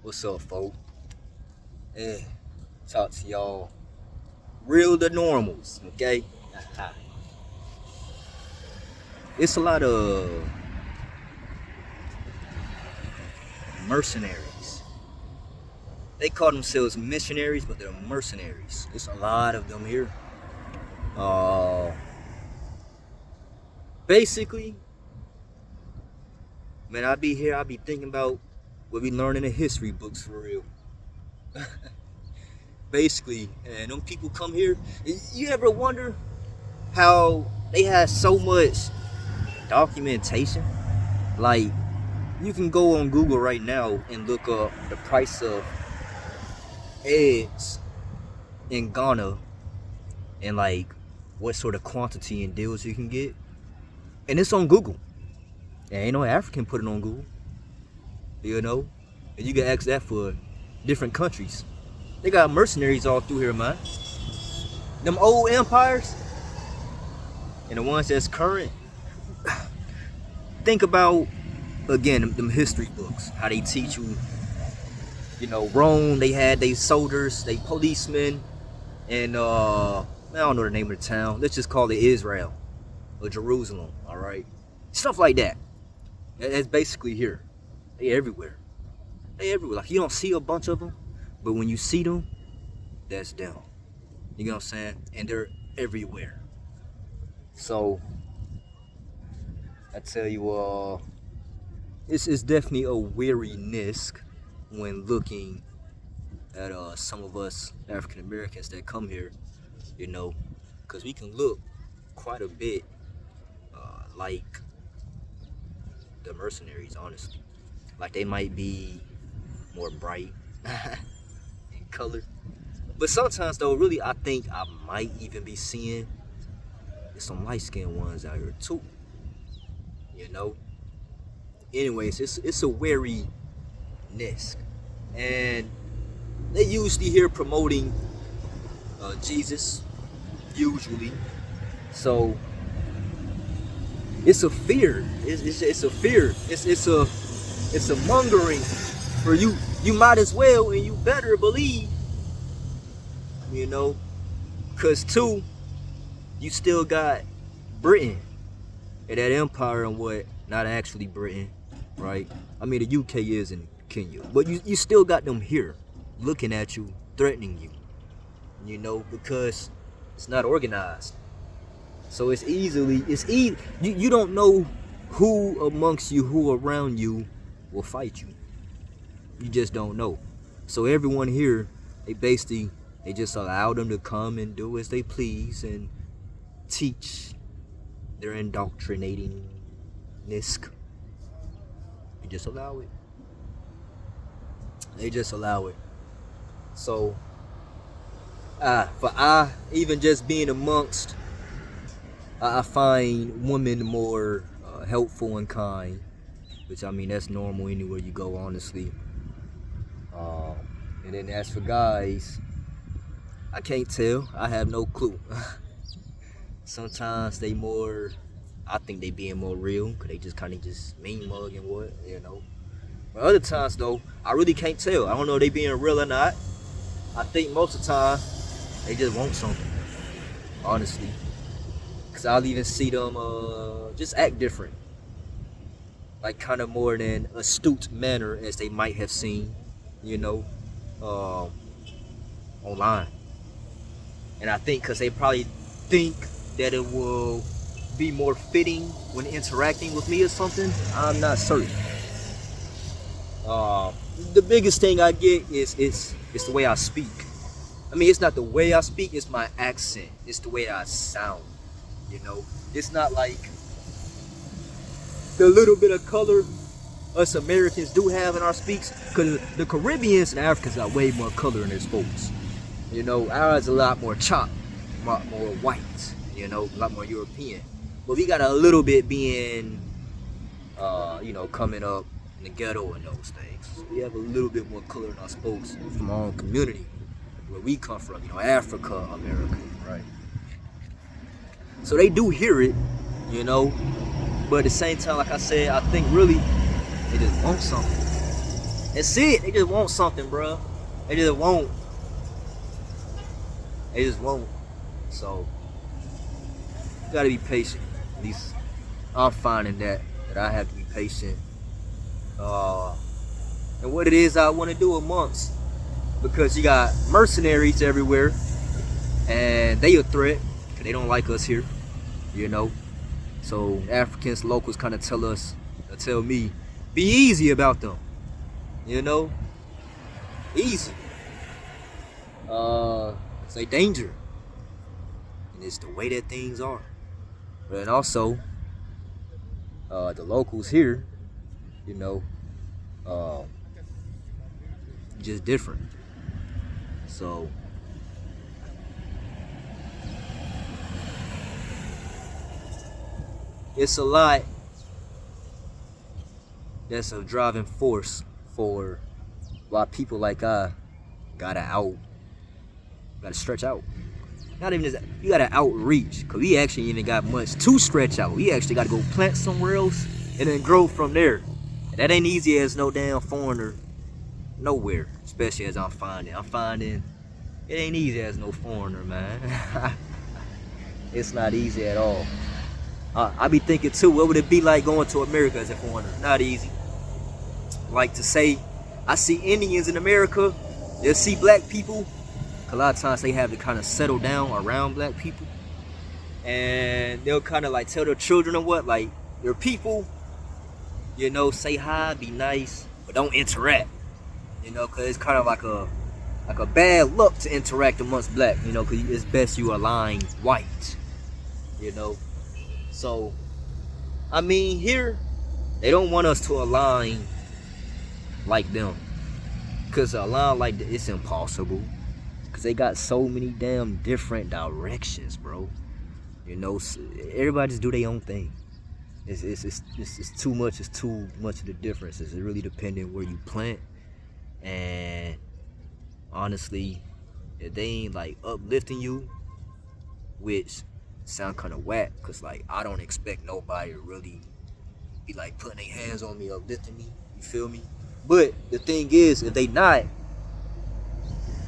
What's up, folks? Hey, talk to y'all. Real to normals, okay? It's a lot of mercenaries. They call themselves missionaries, but they're mercenaries. It's a lot of them here. Uh, Basically, man, I be here. I be thinking about what we learn in the history books for real. Basically, and them people come here. You ever wonder how they have so much documentation? Like, you can go on Google right now and look up the price of eggs in Ghana and like what sort of quantity and deals you can get. And it's on Google. And ain't no African put it on Google. You know? And you can ask that for different countries. They got mercenaries all through here, man. Them old empires and the ones that's current. Think about, again, them history books. How they teach you, Rome, they had they soldiers, they policemen, and I don't know the name of the town. Let's just call it Israel or Jerusalem, all right? Stuff like that. That's basically here. They everywhere. They everywhere. Like, you don't see a bunch of them, but when you see them, that's them. You know what I'm saying? And they're everywhere. So, I tell you, it's definitely a weariness when looking at some of us African Americans that come here, because we can look quite a bit like the mercenaries, honestly. Like, they might be more bright in color, but sometimes though, really, I think I might even be seeing some light-skinned ones out here too. Anyways, it's a wariness, and they usually here promoting Jesus, usually. So it's a fear. It's a fear. It's a mongering for you. You might as well, and you better believe, because too, you still got Britain and that empire and what, not actually Britain, right? I mean, the UK is in Kenya, but you still got them here looking at you, threatening you, because it's not organized. So it's easy. You don't know who amongst you, who around you will fight you. You just don't know. So everyone here, they just allow them to come and do as they please and teach their indoctrinating nisk. You just allow it. They just allow it. So, even just being amongst, I find women more helpful and kind, which, I mean, that's normal anywhere you go, honestly. And then as for guys, I can't tell. I have no clue. Sometimes I think they being more real, because they just kind of just mean mug and what. But other times, though, I really can't tell. I don't know if they being real or not. I think most of the time, they just want something, honestly. Because I'll even see them just act different. Like, kind of more than astute manner as they might have seen, online. And I think because they probably think that it will be more fitting when interacting with me or something. I'm not certain. The biggest thing I get is it's the way I speak. I mean, it's not the way I speak, it's my accent. It's the way I sound, It's not like the little bit of color us Americans do have in our speaks, because the Caribbeans and Africans got way more color in their folks. Ours a lot more chopped, a lot more white, a lot more European. But we got a little bit being, coming up in the ghetto and those things. So we have a little bit more color in our spokes from our own community, where we come from, Africa, America, right? So they do hear it, but at the same time, like I said, I think really they just want something. That's it. They just want something, bro. They just won't. They just won't. So you gotta be patient. At least I'm finding that I have to be patient. And what it is I want to do amongst, because you got mercenaries everywhere, and they a threat because they don't like us here, you know. So Africans, locals, kind of tell me, be easy about them, you know, easy. Say danger, and it's the way that things are. But also, the locals here, you know, uh, just different. So it's a lot that's a driving force for why people like I gotta stretch out. Not even just, you gotta outreach, cause we actually even got much to stretch out. We actually gotta go plant somewhere else and then grow from there. And that ain't easy as no damn foreigner nowhere, especially as I'm finding. I'm finding it ain't easy as no foreigner, man. It's not easy at all. I be thinking too, what would it be like going to America as a foreigner? Not easy. Like to say, I see Indians in America, they'll see black people. A lot of times they have to kind of settle down around black people. And they'll kind of like tell their children or what, like, your people, you know, say hi, be nice, but don't interact. You know, because it's kind of like a bad look to interact amongst black, you know, because it's best you align white, you know. So, I mean, here, they don't want us to align like them. Because a line like that, it's impossible. Because they got so many damn different directions, bro. You know, everybody just do their own thing. It's too much. It's too much of the differences. It really depending where you plant. And honestly, if they ain't like uplifting you, which sound kind of whack, because like I don't expect nobody to really be like putting their hands on me, uplifting me. You feel me? But the thing is, if they not,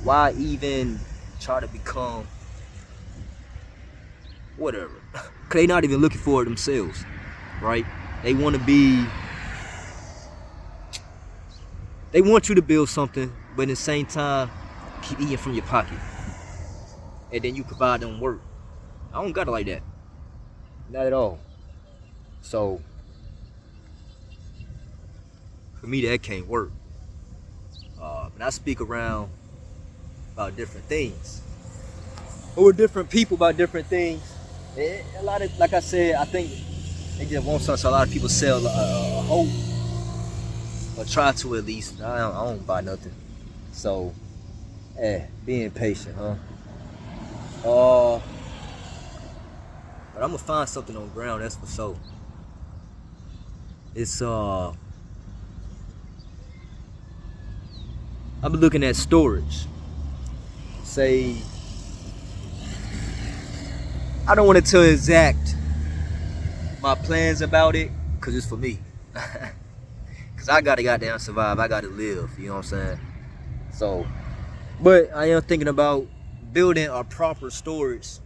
why even try to become whatever? Cause they not even looking for it themselves, right? They want to be. They want you to build something, but at the same time, keep eating from your pocket, and then you provide them work. I don't got it like that, not at all. So for me, that can't work. And I speak around about different things, or different people about different things. And a lot of, like I said, I think they just want something. So a lot of people sell hope, or try to at least. I don't buy nothing. So, being patient, huh? But I'm gonna find something on the ground. That's for sure. It's I've been looking at storage. Say, I don't want to tell exact my plans about it, cause it's for me. Cause I gotta goddamn survive. I gotta live. You know what I'm saying? So, but I am thinking about building a proper storage,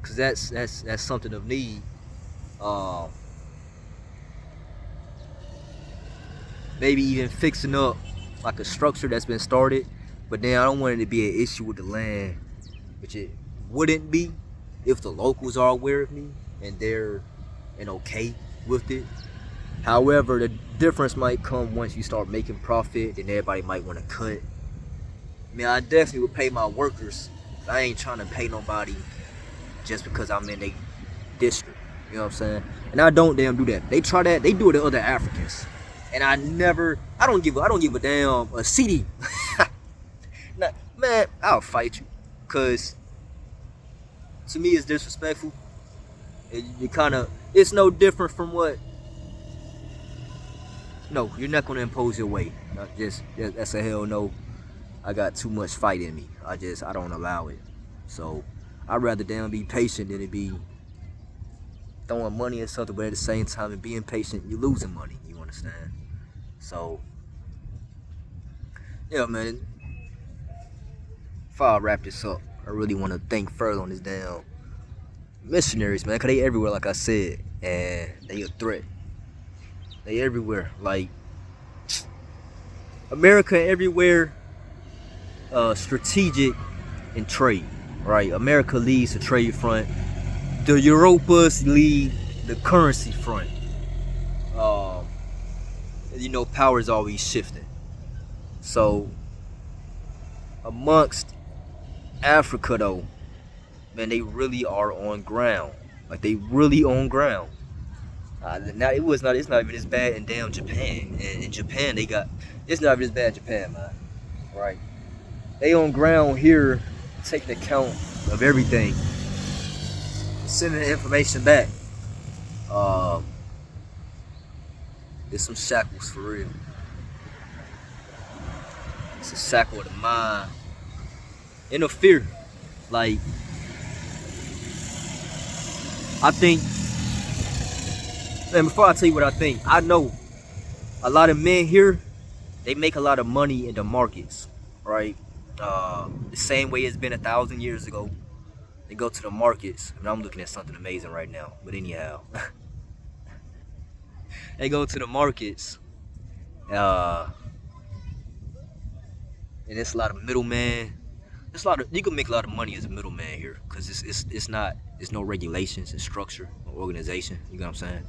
cause that's something of need. Maybe even fixing up like a structure that's been started, but then I don't want it to be an issue with the land, which it wouldn't be if the locals are aware of me and they're okay with it. However, the difference might come once you start making profit, and everybody might want to cut. I mean, I definitely would pay my workers. I ain't trying to pay nobody just because I'm in a district. You know what I'm saying? And I don't damn do that. They try that. They do it to other Africans. And I don't give a damn a CD. Nah, man, I'll fight you. Cause to me it's disrespectful. It's no different from what. No, you're not gonna impose your way. That's a hell no. I got too much fight in me. I don't allow it. So I'd rather damn be patient than it be throwing money at something, but at the same time, and being patient, you're losing money. You understand? So Yeah, man. Before I wrap this up, I really want to thank further on this damn missionaries, man, cause they everywhere, like I said, and they a threat. They everywhere, like America everywhere. Strategic in trade, right? America leads the trade front. The Europas lead the currency front. Um, power is always shifting. So amongst Africa, though, man, they really are on ground. Like they really on ground. Now it's not even as bad in damn Japan. And in Japan, it's not even as bad in Japan, man. Right? They on ground here, taking account of everything, sending the information back. There's some shackles for real. It's a shackle of the mind and of fear. Like, I think, and before I tell you what I think, I know a lot of men here, they make a lot of money in the markets, right? The same way it's been 1,000 years ago. They go to the markets. I mean, I'm looking at something amazing right now, but anyhow, they go to the markets, and it's a lot of middlemen. You can make a lot of money as a middleman here, because it's no regulations and structure or organization. You know what I'm saying?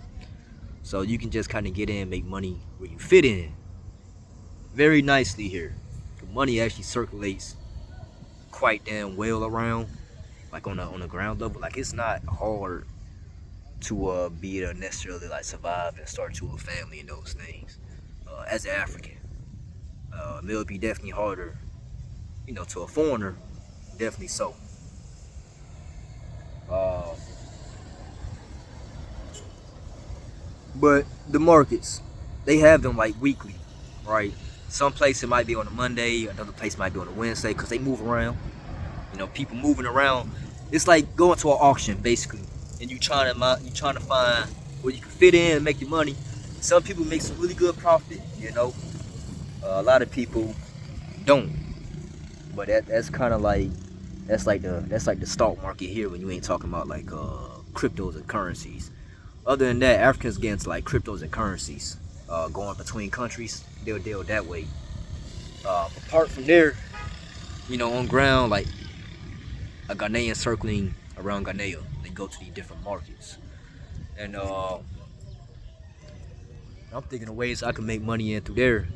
So you can just kind of get in and make money where you fit in very nicely here. The money actually circulates quite damn well around, like on the ground level. Like, it's not hard to be able to necessarily like survive and start to a family and those things. As an African, it would be definitely harder, to a foreigner, definitely so. But the markets, they have them like weekly, right? Some place it might be on a Monday, another place might be on a Wednesday, because they move around. People moving around. It's like going to an auction basically, and you trying to find where you can fit in and make your money. Some people make some really good profit, a lot of people don't. But that's kind of like that's like the stock market here, when you ain't talking about like cryptos and currencies. Other than that, Africans get into like cryptos and currencies, going between countries. They'll deal that way. Apart from there, on ground, like a Ghanaian circling around Ghanaian, they go to these different markets. And I'm thinking of ways I can make money in through there.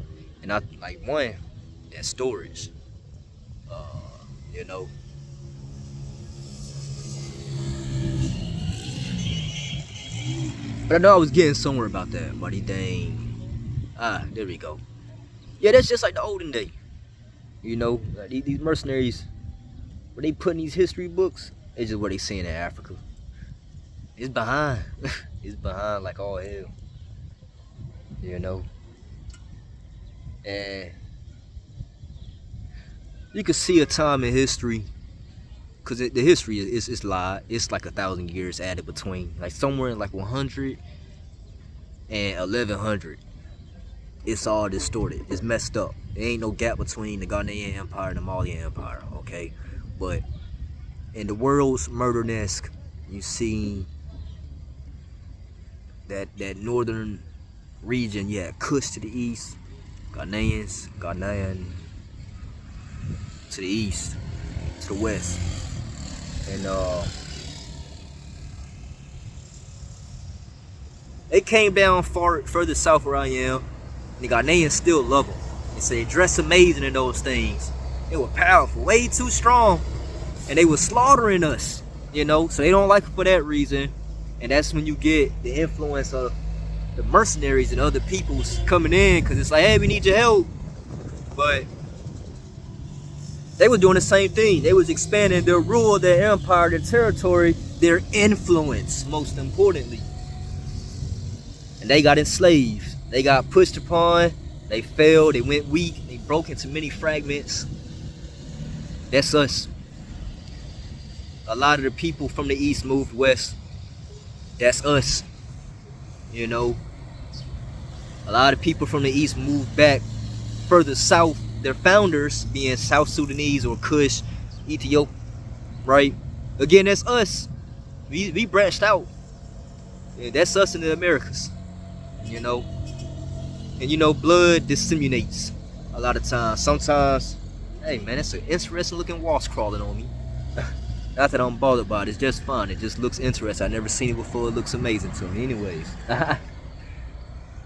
And I like one, that storage. You know. But I know I was getting somewhere about that, buddy. Dang. There we go. Yeah, that's just like the olden day. Like these mercenaries, when they put in these history books, it's just what they saying in Africa. It's behind. It's behind like all hell. And you can see a time in history, because the history is lied. It's like 1,000 years added between, like somewhere in like 100 and 1100. It's all distorted. It's messed up. There ain't no gap between the Ghanaian Empire and the Malian Empire, okay? But in the world's murder-esque, you see that northern region, Kush to the east, Ghanaian to the east, to the west. And they came down further south where I am. The Ghanaians still love them. They say they dress amazing in those things. They were powerful, way too strong, and they were slaughtering us. So they don't like it for that reason. And that's when you get the influence of the mercenaries and other people's coming in, because it's like, hey, we need your help. But they were doing the same thing. They was expanding their rule, their empire, their territory, their influence, most importantly. And they got enslaved. They got pushed upon. They failed. They went weak. They broke into many fragments. That's us. A lot of the people from the east moved west. That's us. A lot of people from the east moved back further south. their founders being South Sudanese or Kush, Ethiopia, right? Again, that's us. We branched out. Yeah, that's us in the Americas, you know. And blood disseminates a lot of times. Sometimes, hey man, that's an interesting looking wasp crawling on me. Not that I'm bothered by it, it's just fun. It just looks interesting. I've never seen it before. It looks amazing to me. Anyways,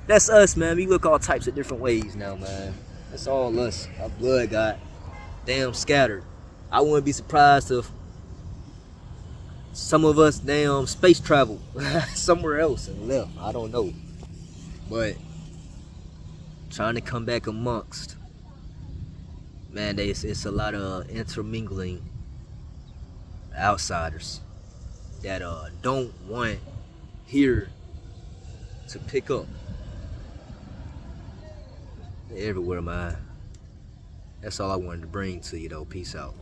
that's us, man. We look all types of different ways now, man. That's all us. Our blood got damn scattered. I wouldn't be surprised if some of us damn space travel somewhere else and left. I don't know. But trying to come back amongst, man, it's a lot of intermingling outsiders that don't want here to pick up. They're everywhere, man. That's all I wanted to bring to you, though. Peace out.